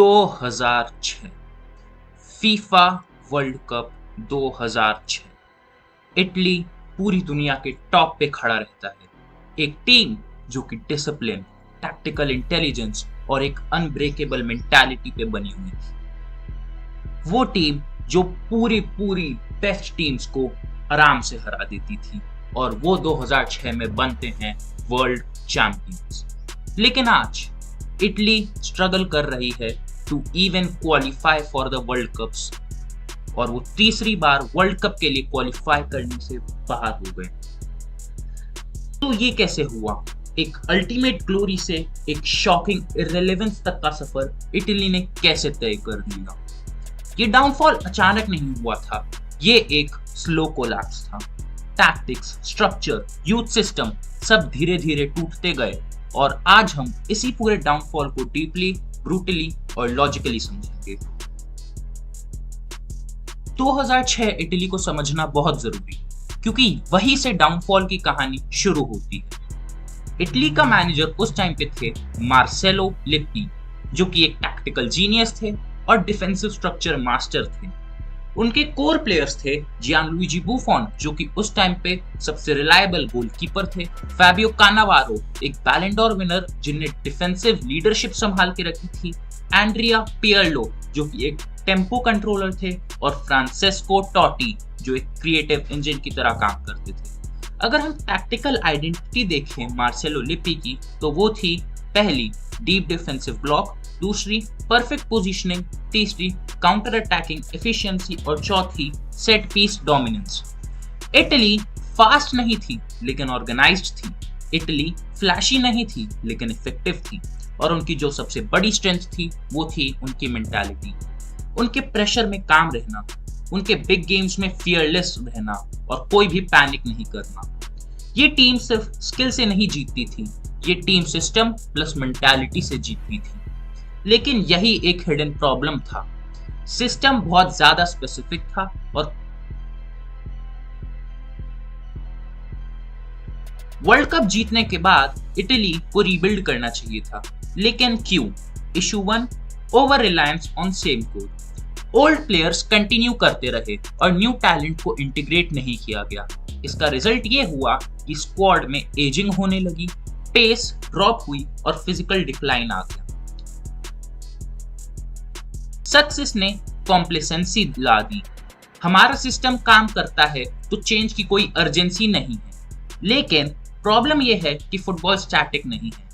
2006 FIFA world cup 2006। Italy पूरी दुनिया के टॉप पे खड़ा रहता है। एक टीम जो कि डिसिप्लिन, टैक्टिकल इंटेलिजेंस और एक अनब्रेकेबल मेंटालिटी पे बनी हुई थी। वो टीम जो पूरी बेस्ट टीम्स को आराम से हरा देती थी और वो 2006 में बनते हैं वर्ल्ड चैंपियंस। लेकिन आज इटली स्ट्रगल कर रही है to even qualify for the world cups और वो तीसरी बार वर्ल्ड कप के लिए क्वालिफाई करने से बाहर हो गए। तो ये कैसे हुआ? एक अल्टीमेट ग्लोरी से एक शॉकिंग इररिलेवेंस तक का सफर इटली ने कैसे तय कर दिया? ये डाउनफॉल अचानक नहीं हुआ था, ये एक स्लो कोलैप्स था। टैक्टिक्स, स्ट्रक्चर, यूथ सिस्टम सब धीरे धीरे टूटते गए और आज हम इसी पूरे डाउनफॉल को डीपली, ब्रूटली और लॉजिकली समझेंगे। 2006 इटली को समझना बहुत जरूरी क्योंकि वहीं से डाउनफॉल की कहानी शुरू होती है। इटली का मैनेजर उस टाइम पे थे मार्सेलो लिप्पी, जो कि एक टैक्टिकल जीनियस थे और डिफेंसिव स्ट्रक्चर मास्टर थे। उनके कोर प्लेयर्स थे जियानलुइजी बुफॉन, जो कि उस टाइम पे सबसे रिलायबल गोलकीपर थे, फैबियो कानावारो, एक बैलन डॉर विनर जिनने डिफेंसिव लीडरशिप संभाल के रखी थी, एंड्रिया पियर्लो जो कि एक टेम्पो कंट्रोलर थे और फ्रांसेस्को टॉटी जो एक क्रिएटिव इंजन की तरह काम करते थे। अगर हम टैक्टिकल आइडेंटिटी देखें मार्सेलो लिप्पी की, तो वो थी पहली डीप डिफेंसिव ब्लॉक, दूसरी परफेक्ट पोजीशनिंग, तीसरी काउंटर अटैकिंग एफिशिएंसी और चौथी set piece dominance. Italy fast नहीं थी लेकिन ऑर्गेनाइज्ड थी। इटली फ्लैशी नहीं थी लेकिन इफेक्टिव थी और उनकी जो सबसे बड़ी स्ट्रेंथ थी वो थी उनकी मेंटालिटी। उनके प्रेशर में काम रहना, उनके बिग गेम्स में फियरलेस रहना और कोई भी पैनिक नहीं करना। ये टीम सिर्फ स्किल से नहीं जीतती थी, ये टीम सिस्टम प्लस मेंटालिटी से जीतती थी। लेकिन यही एक हिडन प्रॉब्लम था। सिस्टम बहुत ज्यादा स्पेसिफिक था और वर्ल्ड कप जीतने के बाद इटली को रीबिल्ड करना चाहिए था। लेकिन क्यों? Issue 1, over reliance on same code. Old players continue करते रहे और न्यू टैलेंट को इंटीग्रेट नहीं किया गया। इसका रिजल्ट ये हुआ कि स्क्वाड में एजिंग होने लगी, पेस ड्रॉप हुई और फिजिकल डिक्लाइन आ गया। सक्सेस ने कॉम्प्लेसेंसी ला दी। हमारा सिस्टम काम करता है तो चेंज की कोई अर्जेंसी नहीं है। लेकिन प्रॉब्लम यह है कि फुटबॉल स्टैटिक नहीं है।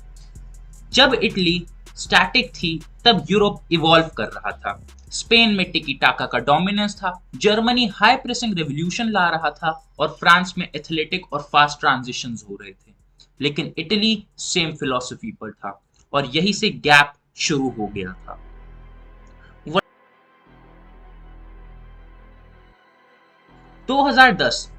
जब इटली स्टैटिक थी तब यूरोप इवॉल्व कर रहा था। स्पेन में टिकी टाका का डोमिनेंस था, जर्मनी हाई प्रेसिंग रेवोल्यूशन ला रहा था और फ्रांस में एथलेटिक और फास्ट ट्रांजिशंस हो रहे थे। लेकिन इटली सेम फिलॉसफी पर था और यही से गैप शुरू हो गया था। 2010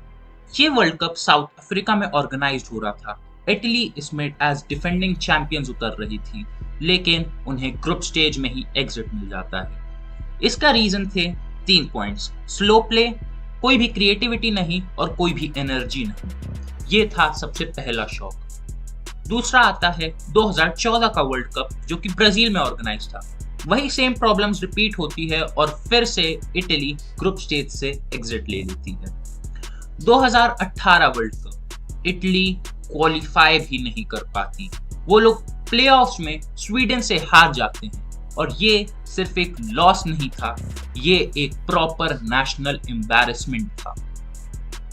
ये वर्ल्ड कप साउथ अफ्रीका में ऑर्गेनाइज्ड हो रहा था। इटली इसमें एज डिफेंडिंग चैंपियंस उतर रही थी, लेकिन उन्हें ग्रुप स्टेज में ही एग्जिट मिल जाता है। इसका रीजन थे 3 पॉइंट्स: स्लो प्ले, कोई भी क्रिएटिविटी नहीं और कोई भी एनर्जी नहीं। ये था सबसे पहला शॉक। दूसरा आता है 2014 का वर्ल्ड कप जो कि ब्राजील में ऑर्गेनाइज था। वही सेम प्रॉब्लम्स रिपीट होती है और फिर से इटली ग्रुप स्टेज से एग्जिट ले लेती है। 2018 वर्ल्ड कप इटली क्वालिफाई भी नहीं कर पाती। वो लोग प्लेऑफ्स में स्वीडन से हार जाते हैं और ये सिर्फ एक लॉस नहीं था, ये एक प्रॉपर नेशनल एम्बैरेसमेंट था।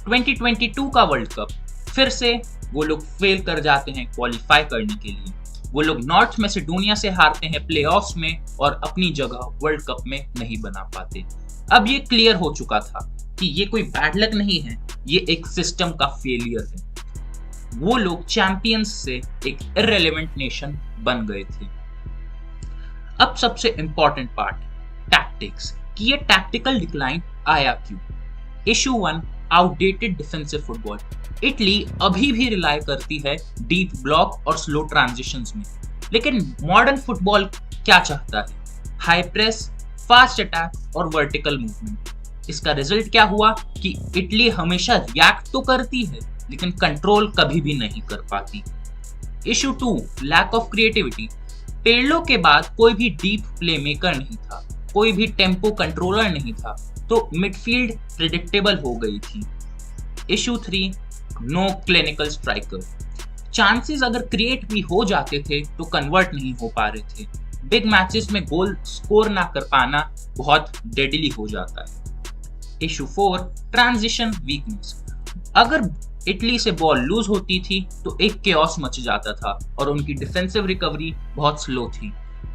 2022 का वर्ल्ड कप फिर से वो लोग फेल कर जाते हैं क्वालिफाई करने के लिए। वो लोग नॉर्थ मैसेडोनिया से हारते हैं प्लेऑफ्स में और अपनी जगह वर्ल्ड कप में नहीं बना पाते। अब ये क्लियर हो चुका था कि ये कोई बैड लक नहीं है, ये एक सिस्टम का फेलियर है। वो लोग चैंपियंस से एक इररिलेवेंट नेशन बन गए थे। अब सबसे इंपॉर्टेंट पार्ट, टैक्टिक्स, कि ये टैक्टिकल डिक्लाइन आया क्यों? Issue 1, outdated defensive football. Italy अभी भी रिलाय करती है डीप ब्लॉक और स्लो ट्रांजिशंस में, लेकिन मॉडर्न फुटबॉल क्या चाहता है? हाई प्रेस, फास्ट अटैक और वर्टिकल मूवमेंट। इसका रिजल्ट क्या हुआ कि इटली हमेशा रिएक्ट तो करती है लेकिन कंट्रोल कभी भी नहीं कर पाती। Issue 2, lack of creativity. पेर्लो के बाद कोई भी डीप प्लेमेकर नहीं था, कोई भी टेम्पो कंट्रोलर नहीं था, तो मिडफील्ड प्रेडिक्टेबल हो गई थी। Issue 3, no clinical striker. Chances अगर क्रिएट भी हो जाते थे तो कन्वर्ट नहीं हो पा रहे थे। बिग मैचेस में गोल स्कोर ना कर पाना बहुत डेडली हो जाता है। Issue 4, transition weakness. अगर इटली से बॉल लूज होती थी तो एक केओस मच जाता था और उनकी डिफेंसिव रिकवरी बहुत स्लो थी।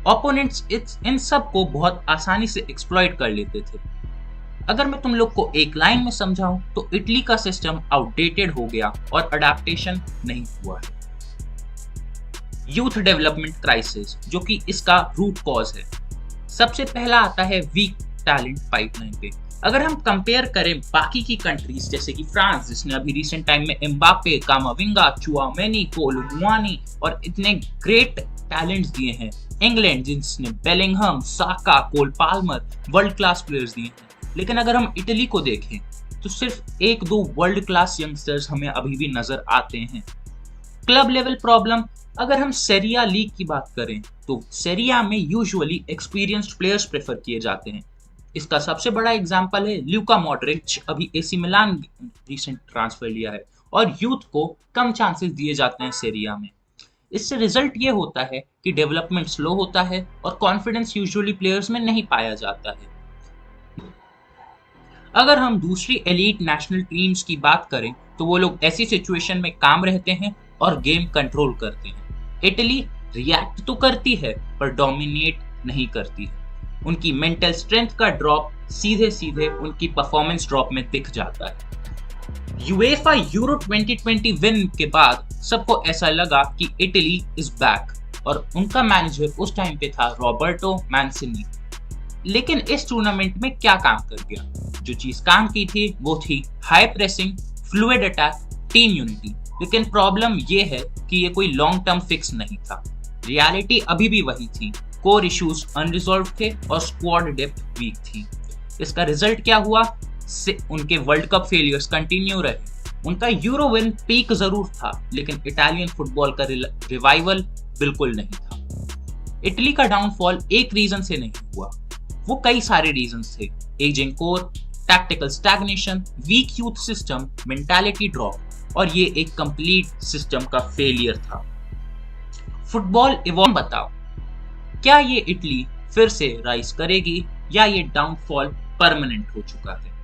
ओपोनेंट्स इन सब को बहुत आसानी से एक्सप्लॉइट कर लेते थे। अगर मैं तुम लोग को एक लाइन में समझाऊं तो इटली का सिस्टम आउटडेटेड हो गया और अडेप्टेशन नहीं हुआ है। यूथ डेवलपमेंट क्राइसिस, जो कि इसका रूट कॉज है। सबसे पहला आता है वीक टैलेंट पाइपलाइन पे। अगर हम कंपेयर करें बाकी की कंट्रीज जैसे कि फ्रांस, जिसने अभी रिसेंट टाइम में एम्बापे, कामाविंगा, चुआमेनी, कोलमुआनी और इतने ग्रेट टैलेंट्स दिए हैं, इंग्लैंड जिसने बेलिंगहम, साका, कोल पाल्मर वर्ल्ड क्लास प्लेयर्स दिए हैं, लेकिन अगर हम इटली को देखें तो सिर्फ 1-2 वर्ल्ड क्लास यंगस्टर्स हमें अभी भी नजर आते हैं। क्लब लेवल प्रॉब्लम, अगर हम सेरिया लीग की बात करें तो सेरिया में यूजुअली एक्सपीरियंस्ड प्लेयर्स प्रेफर किए जाते हैं। इसका सबसे बड़ा एग्जांपल है ल्यूका मॉड्रिच, अभी एसी मिलान रिसेंट ट्रांसफर लिया है, और यूथ को कम चांसेस दिए जाते हैं सेरिया में। इससे रिजल्ट ये होता है कि डेवलपमेंट स्लो होता है और कॉन्फिडेंस यूजुअली प्लेयर्स में नहीं पाया जाता है। अगर हम दूसरी एलीट नेशनल टीम्स की बात करें तो वो लोग ऐसी सिचुएशन में काम रहते हैं और गेम कंट्रोल करते हैं। इटली रिएक्ट तो करती है पर डोमिनेट नहीं करती है। उनकी मेंटल स्ट्रेंथ का ड्रॉप सीधे सीधे उनकी परफॉर्मेंस ड्रॉप में दिख जाता है। यूएफा यूरो 2020 विन के बाद सबको ऐसा लगा कि इटली इज बैक और उनका मैनेजर उस टाइम पे था रॉबर्टो मैंसिनी। लेकिन इस टूर्नामेंट में क्या काम कर गया? जो चीज काम की थी वो थी high pressing, fluid attack, team unity. लेकिन प्रॉब्लम ये है कि ये कोई लॉन्ग टर्म फिक्स नहीं था। रियलिटी अभी भी वही थी, कोर इश्यूज अनरिजॉल्व थे और स्क्वाड डेप्थ वीक थी। इसका रिजल्ट क्या हुआ? उनके वर्ल्ड कप फेलियर्स कंटिन्यू रहे। उनका यूरो विन पीक जरूर था, लेकिन इटालियन फुटबॉल का रिवाइवल बिल्कुल नहीं था। इटली का डाउनफॉल एक रीजन से नहीं हुआ, वो कई सारे रीजंस थे। Ageing core, tactical stagnation, weak youth system, mentality drop, और ये एक कंप्लीट सिस्टम का फेलियर था। फुटबॉल इवॉल्व, बताओ क्या ये इटली फिर से राइज करेगी या ये डाउनफॉल परमानेंट हो चुका है?